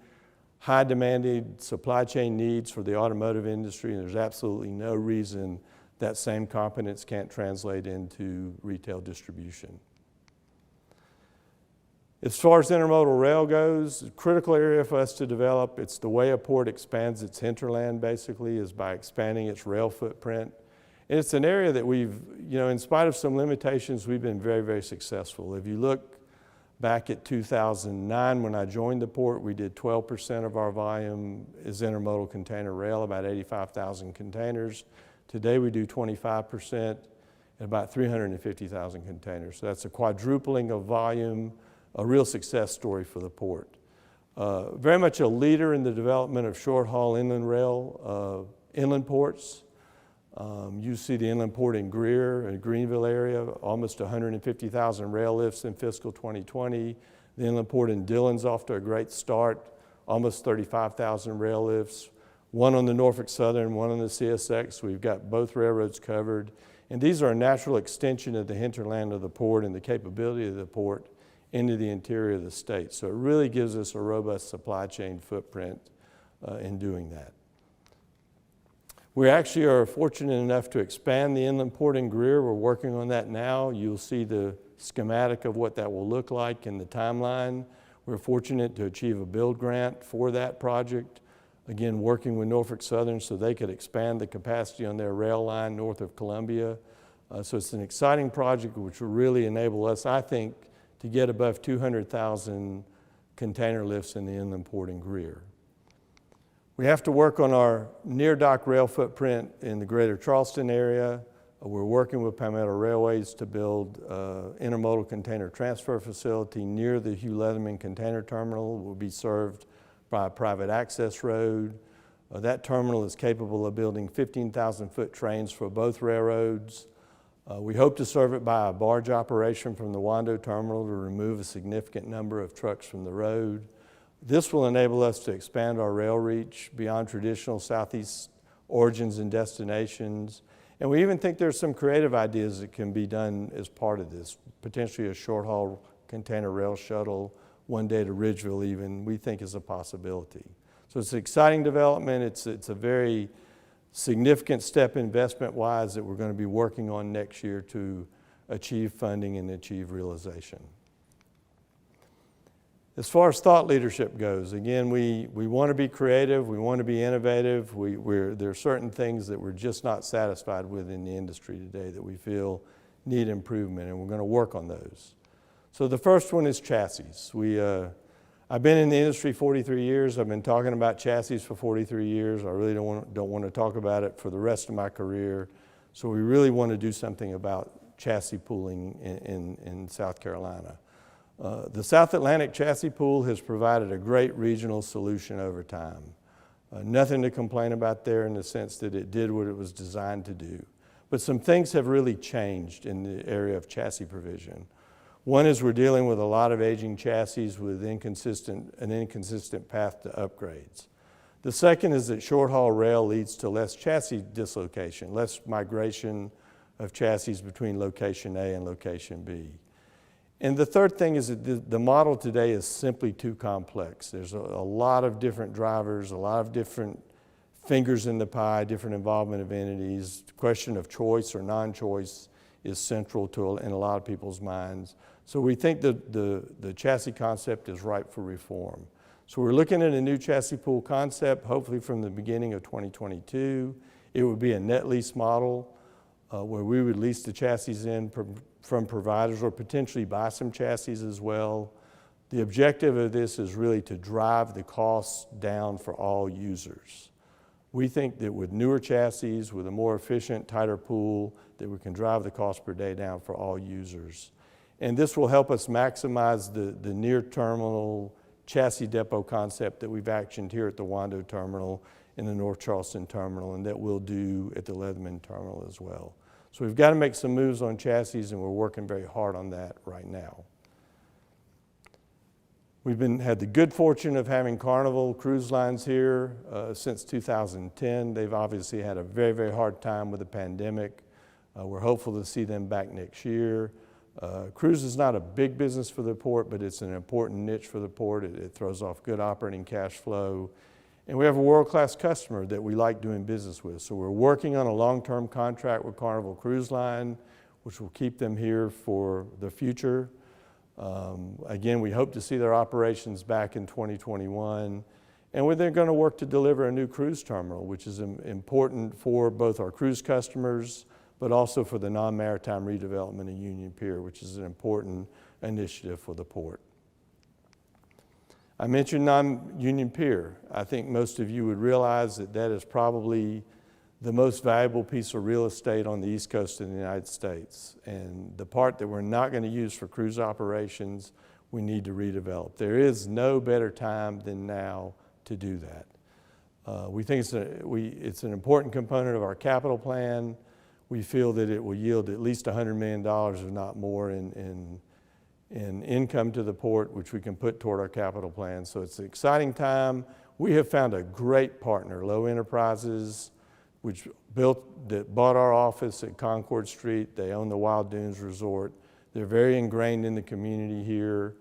high demanded supply chain needs for the automotive industry, and there's absolutely no reason that same competence can't translate into retail distribution. As far as intermodal rail goes, a critical area for us to develop, it's the way a port expands its hinterland basically, is by expanding its rail footprint. And it's an area that we've, in spite of some limitations, we've been very, very successful. If you look back at 2009 when I joined the port, we did 12% of our volume is intermodal container rail, about 85,000 containers. Today we do 25% and about 350,000 containers. So that's a quadrupling of volume, a real success story for the port. Very much a leader in the development of short-haul inland rail, inland ports. You see the inland port in Greer and Greenville area, almost 150,000 rail lifts in fiscal 2020. The inland port in Dillon's off to a great start, almost 35,000 rail lifts. One on the Norfolk Southern, one on the CSX. We've got both railroads covered. And these are a natural extension of the hinterland of the port and the capability of the port into the interior of the state. So it really gives us a robust supply chain footprint in doing that. We actually are fortunate enough to expand the inland port in Greer. We're working on that now. You'll see the schematic of what that will look like in the timeline. We're fortunate to achieve a build grant for that project. Again, working with Norfolk Southern so they could expand the capacity on their rail line north of Columbia. So it's an exciting project which will really enable us, I think, to get above 200,000 container lifts in the inland port in Greer. We have to work on our near dock rail footprint in the greater Charleston area. We're working with Palmetto Railways to build an intermodal container transfer facility near the Hugh Leatherman Container Terminal. It will be served by a private access road. That terminal is capable of building 15,000-foot trains for both railroads. We hope to serve it by a barge operation from the Wando terminal to remove a significant number of trucks from the road. This will enable us to expand our rail reach beyond traditional Southeast origins and destinations. And we even think there's some creative ideas that can be done as part of this, potentially a short-haul container rail shuttle one day to Ridgeville even, we think is a possibility. So it's an exciting development. It's a very significant step investment-wise that we're going to be working on next year to achieve funding and achieve realization. As far as thought leadership goes, again, we want to be creative, we want to be innovative. There are certain things that we're just not satisfied with in the industry today that we feel need improvement, and we're going to work on those. So the first one is chassis. I've been in the industry 43 years. I've been talking about chassis for 43 years. I really don't want to talk about it for the rest of my career. So we really want to do something about chassis pooling in South Carolina. The South Atlantic Chassis Pool has provided a great regional solution over time. Nothing to complain about there in the sense that it did what it was designed to do. But some things have really changed in the area of chassis provision. One is we're dealing with a lot of aging chassis with an inconsistent path to upgrades. The second is that short-haul rail leads to less chassis dislocation, less migration of chassis between location A and location B. And the third thing is that the model today is simply too complex. There's a lot of different drivers, a lot of different fingers in the pie, different involvement of entities. The question of choice or non-choice is central in a lot of people's minds. So we think that the chassis concept is ripe for reform. So we're looking at a new chassis pool concept, hopefully from the beginning of 2022. It would be a net lease model where we would lease the chassis in from providers or potentially buy some chassis as well. The objective of this is really to drive the costs down for all users. We think that with newer chassis, with a more efficient, tighter pool, that we can drive the cost per day down for all users. And this will help us maximize the near terminal chassis depot concept that we've actioned here at the Wando terminal, in the North Charleston terminal, and that we'll do at the Leatherman terminal as well. So we've got to make some moves on chassis, and we're working very hard on that right now. We've had the good fortune of having Carnival cruise lines here since 2010. They've obviously had a very, very hard time with the pandemic. We're hopeful to see them back next year. Cruise is not a big business for the port, but it's an important niche for the port. It throws off good operating cash flow. And we have a world-class customer that we like doing business with. So we're working on a long-term contract with Carnival Cruise Line, which will keep them here for the future. Again, we hope to see their operations back in 2021. And they're going to work to deliver a new cruise terminal, which is important for both our cruise customers, but also for the non-maritime redevelopment of Union Pier, which is an important initiative for the port. I mentioned non-Union Pier. I think most of you would realize that that is probably the most valuable piece of real estate on the East Coast of the United States. And the part that we're not going to use for cruise operations, we need to redevelop. There is no better time than now to do that. We think it's an important component of our capital plan. We feel that it will yield at least $100 million, if not more, in income to the port, which we can put toward our capital plan. So it's an exciting time. We have found a great partner, Lowe Enterprises, which bought our office at Concord Street. They own the Wild Dunes Resort. They're very ingrained in the community here.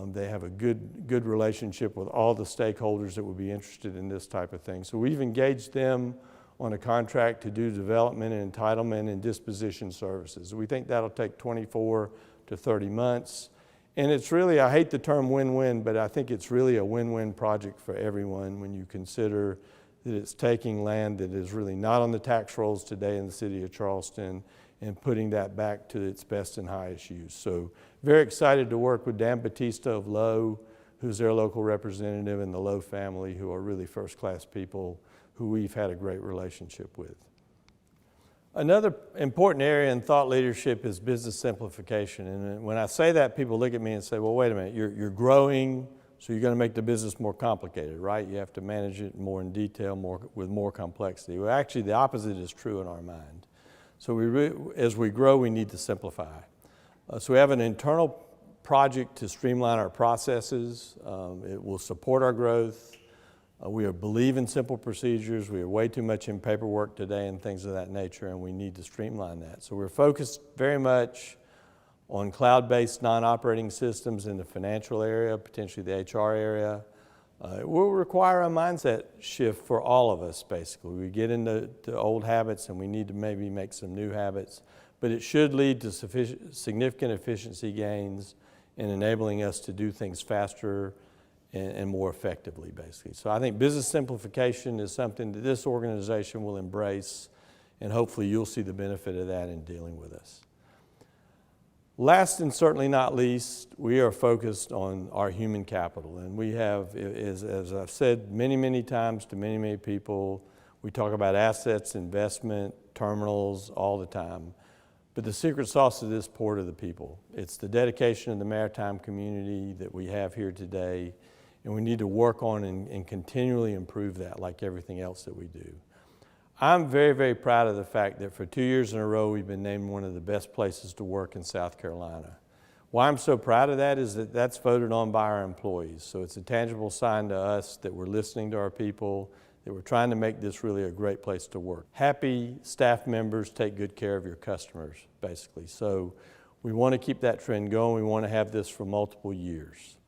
They have a good relationship with all the stakeholders that would be interested in this type of thing. So we've engaged them on a contract to do development and entitlement and disposition services. We think that'll take 24 to 30 months. And it's really, I hate the term win-win, but I think it's really a win-win project for everyone when you consider that it's taking land that is really not on the tax rolls today in the city of Charleston and putting that back to its best and highest use. So very excited to work with Dan Batista of Lowe, who's their local representative, and the Lowe family, who are really first-class people who we've had a great relationship with. Another important area in thought leadership is business simplification. And when I say that, people look at me and say, well, wait a minute, you're growing, so you're going to make the business more complicated, right? You have to manage it more in detail, with more complexity. Well, actually, the opposite is true in our mind. So as we grow, we need to simplify. So we have an internal project to streamline our processes. It will support our growth. We believe in simple procedures. We are way too much in paperwork today and things of that nature, and we need to streamline that. So we're focused very much on cloud-based non-operating systems in the financial area, potentially the HR area. It will require a mindset shift for all of us, basically. We get into old habits and we need to maybe make some new habits, but it should lead to significant efficiency gains in enabling us to do things faster and more effectively, basically. So I think business simplification is something that this organization will embrace, and hopefully you'll see the benefit of that in dealing with us. Last and certainly not least, we are focused on our human capital. And we have, as I've said many times to many people, we talk about assets, investment, terminals all the time. But the secret sauce of this port are the people. It's the dedication of the maritime community that we have here today, and we need to work on and continually improve that like everything else that we do. I'm very proud of the fact that for 2 years in a row we've been named one of the best places to work in South Carolina. Why I'm so proud of that is that that's voted on by our employees. So it's a tangible sign to us that we're listening to our people, that we're trying to make this really a great place to work. Happy staff members take good care of your customers, basically. So we want to keep that trend going. We want to have this for multiple years.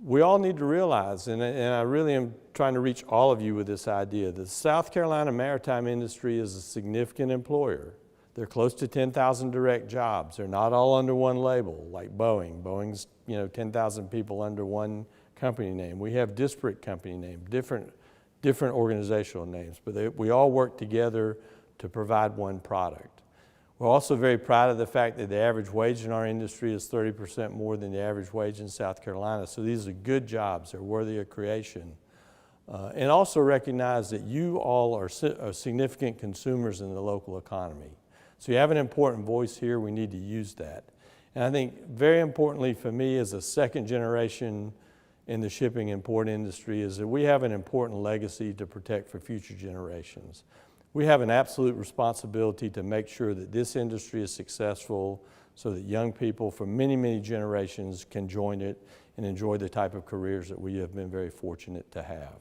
We all need to realize, and I really am trying to reach all of you with this idea, the South Carolina maritime industry is a significant employer. They're close to 10,000 direct jobs. They're not all under one label, like Boeing. Boeing's 10,000 people under one company name. We have disparate company names, different organizational names, but we all work together to provide one product. We're also very proud of the fact that the average wage in our industry is 30% more than the average wage in South Carolina. So these are good jobs. They're worthy of creation. And also recognize that you all are significant consumers in the local economy. So you have an important voice here. We need to use that. And I think very importantly for me as a second generation in the shipping and port industry is that we have an important legacy to protect for future generations. We have an absolute responsibility to make sure that this industry is successful so that young people from many generations can join it and enjoy the type of careers that we have been very fortunate to have.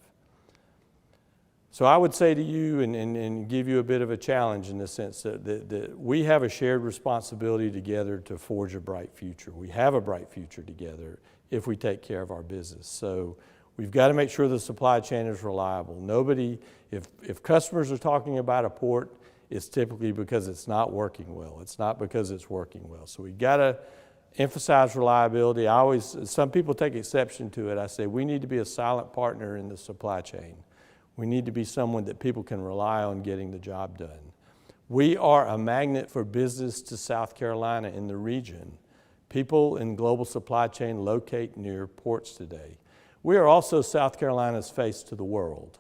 So I would say to you and give you a bit of a challenge in the sense that we have a shared responsibility together to forge a bright future. We have a bright future together if we take care of our business. So we've got to make sure the supply chain is reliable. If customers are talking about a port, it's typically because it's not working well. It's not because it's working well. So we've got to emphasize reliability. Some people take exception to it. I say we need to be a silent partner in the supply chain. We need to be someone that people can rely on getting the job done. We are a magnet for business to South Carolina in the region. People in global supply chain locate near ports today. We are also South Carolina's face to the world.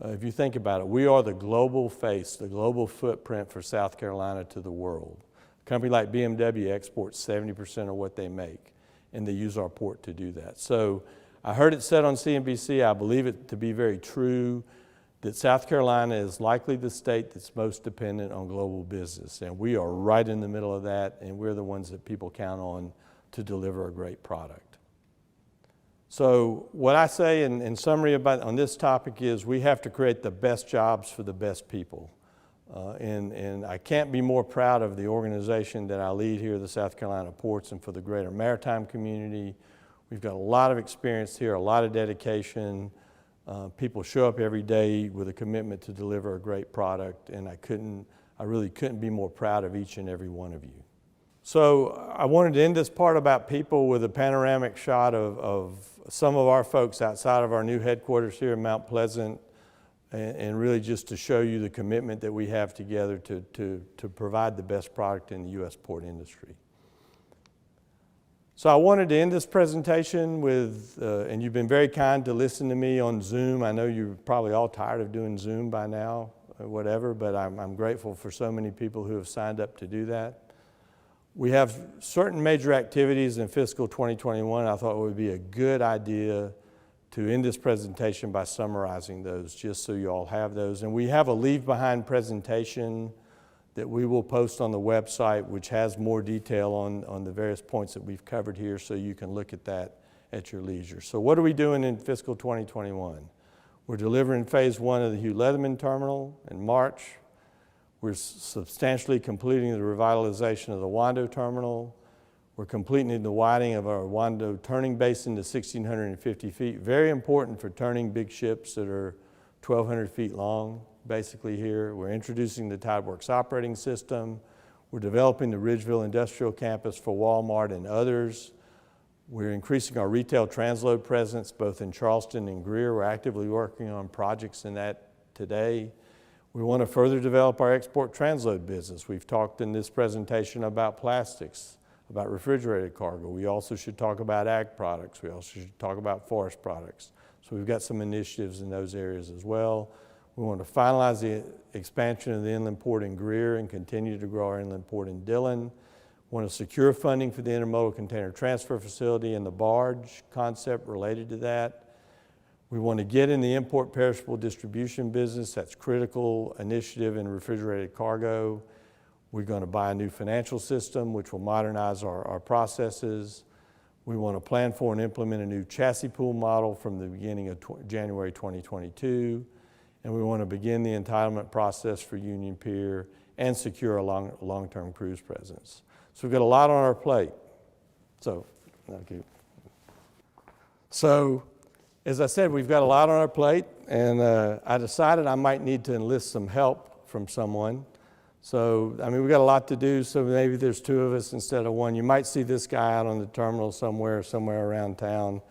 If you think about it, we are the global face, the global footprint for South Carolina to the world. A company like BMW exports 70% of what they make, and they use our port to do that. So I heard it said on CNBC, I believe it to be very true, that South Carolina is likely the state that's most dependent on global business. And we are right in the middle of that, and we're the ones that people count on to deliver a great product. So what I say in summary on this topic is we have to create the best jobs for the best people. And I can't be more proud of the organization that I lead here, the South Carolina Ports, and for the greater maritime community. We've got a lot of experience here, a lot of dedication. People show up every day with a commitment to deliver a great product, and I really couldn't be more proud of each and every one of you. So I wanted to end this part about people with a panoramic shot of some of our folks outside of our new headquarters here in Mount Pleasant, and really just to show you the commitment that we have together to provide the best product in the U.S. port industry. So I wanted to end this presentation with, and you've been very kind to listen to me on Zoom. I know you're probably all tired of doing Zoom by now, or whatever, but I'm grateful for so many people who have signed up to do that. We have certain major activities in fiscal 2021. I thought it would be a good idea to end this presentation by summarizing those, just so you all have those. And we have a leave behind presentation that we will post on the website, which has more detail on the various points that we've covered here, so you can look at that at your leisure. So what are we doing in fiscal 2021? We're delivering phase 1 of the Hugh Leatherman Terminal in March. We're substantially completing the revitalization of the Wando Terminal. We're completing the widening of our Wando turning basin to 1,650 feet. Very important for turning big ships that are 1,200 feet long, basically here. We're introducing the Tideworks operating system. We're developing the Ridgeville Industrial Campus for Walmart and others. We're increasing our retail transload presence both in Charleston and Greer. We're actively working on projects in that today. We want to further develop our export transload business. We've talked in this presentation about plastics, about refrigerated cargo. We also should talk about ag products. We also should talk about forest products. So we've got some initiatives in those areas as well. We want to finalize the expansion of the inland port in Greer and continue to grow our inland port in Dillon. We want to secure funding for the intermodal container transfer facility and the barge concept related to that. We want to get in the import perishable distribution business. That's a critical initiative in refrigerated cargo. We're going to buy a new financial system, which will modernize our processes. We want to plan for and implement a new chassis pool model from the beginning of January 2022. And we want to begin the entitlement process for Union Pier and secure a long-term cruise presence. So we've got a lot on our plate. So, as I said, we've got a lot on our plate, and I decided I might need to enlist some help from someone. So, I mean, we've got a lot to do, so maybe there's two of us instead of one. You might see this guy out on the terminal somewhere around town,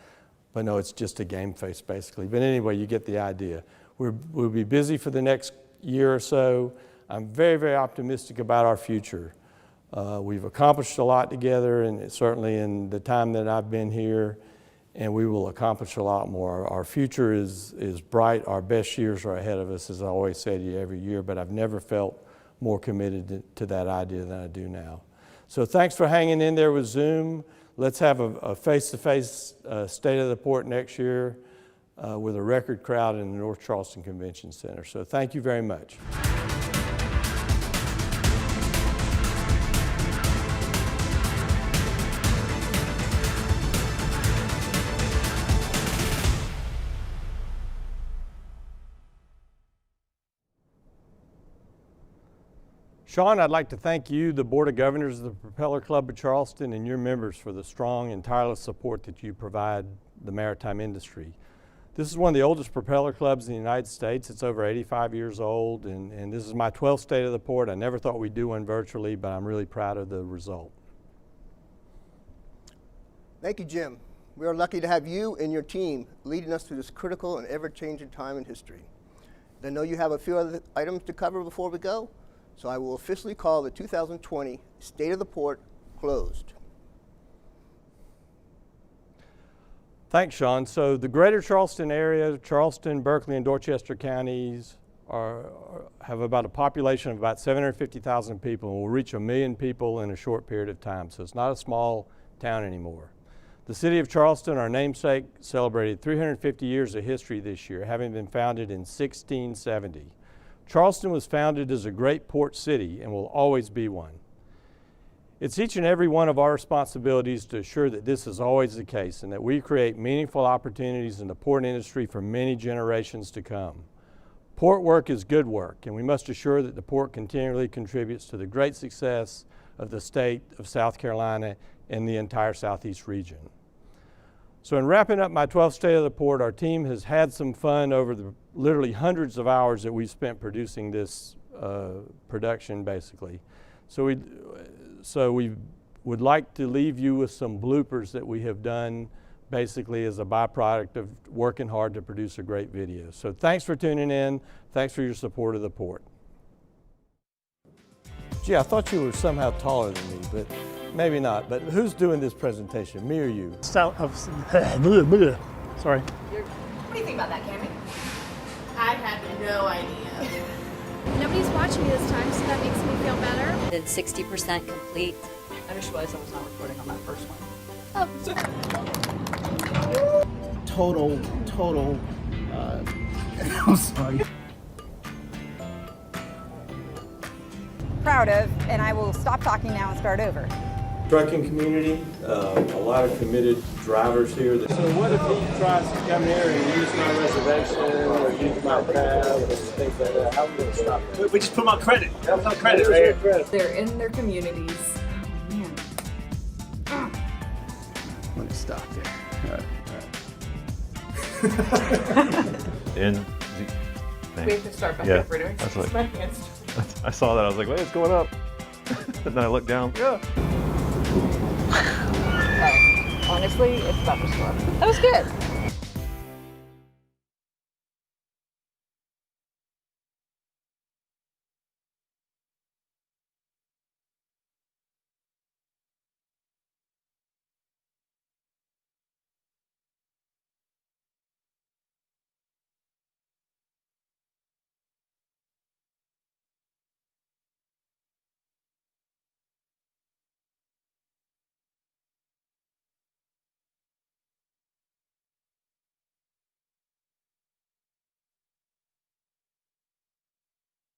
but no, it's just a game face, basically. But anyway, you get the idea. We'll be busy for the next year or so. I'm very, very optimistic about our future. We've accomplished a lot together, and certainly in the time that I've been here, and we will accomplish a lot more. Our future is bright. Our best years are ahead of us, as I always say to you every year, but I've never felt more committed to that idea than I do now. So thanks for hanging in there with Zoom. Let's have a face-to-face State of the Port next year with a record crowd in the North Charleston Convention Center. So thank you very much. Sean, I'd like to thank you, the Board of Governors of the Propeller Club of Charleston, and your members for the strong and tireless support that you provide the maritime industry. This is one of the oldest propeller clubs in the United States. It's over 85 years old, and this is my 12th State of the Port. I never thought we'd do one virtually, but I'm really proud of the result. Thank you, Jim. We are lucky to have you and your team leading us through this critical and ever-changing time in history. I know you have a few other items to cover before we go, so I will officially call the 2020 State of the Port closed. Thanks, Sean. So the greater Charleston area, Charleston, Berkeley, and Dorchester counties have about a population of about 750,000 people, and will reach 1 million people in a short period of time. So it's not a small town anymore. The city of Charleston, our namesake, celebrated 350 years of history this year, having been founded in 1670. Charleston was founded as a great port city and will always be one. It's each and every one of our responsibilities to assure that this is always the case and that we create meaningful opportunities in the port industry for many generations to come. Port work is good work, and we must assure that the port continually contributes to the great success of the state of South Carolina and the entire Southeast region. So in wrapping up my 12th State of the Port, our team has had some fun over the literally hundreds of hours that we've spent producing this production, basically. So we would like to leave you with some bloopers that we have done basically as a byproduct of working hard to produce a great video. So thanks for tuning in. Thanks for your support of the port. Gee, I thought you were somehow taller than me, but maybe not. But who's doing this presentation, me or you? Sorry. What do you think about that, Cammy? I had no idea. Nobody's watching me this time, so that makes me feel better. Did 60% complete. I just realized I was not recording on that first one. Total, I'm sorry. Proud of, and I will stop talking now and start over. Trucking community, a lot of committed drivers here. So what if he tries to come here and use my reservation or use my cab or things like that? How are we going to stop that? We just put them on credit. That's on credit right here. They're in their communities. Man. I'm going to stop there. All right. In We have to start back up. We're doing my hands. I saw that. I was like, wait, it's going up. And then I looked down. Yeah. Honestly, it's about to storm. That was good.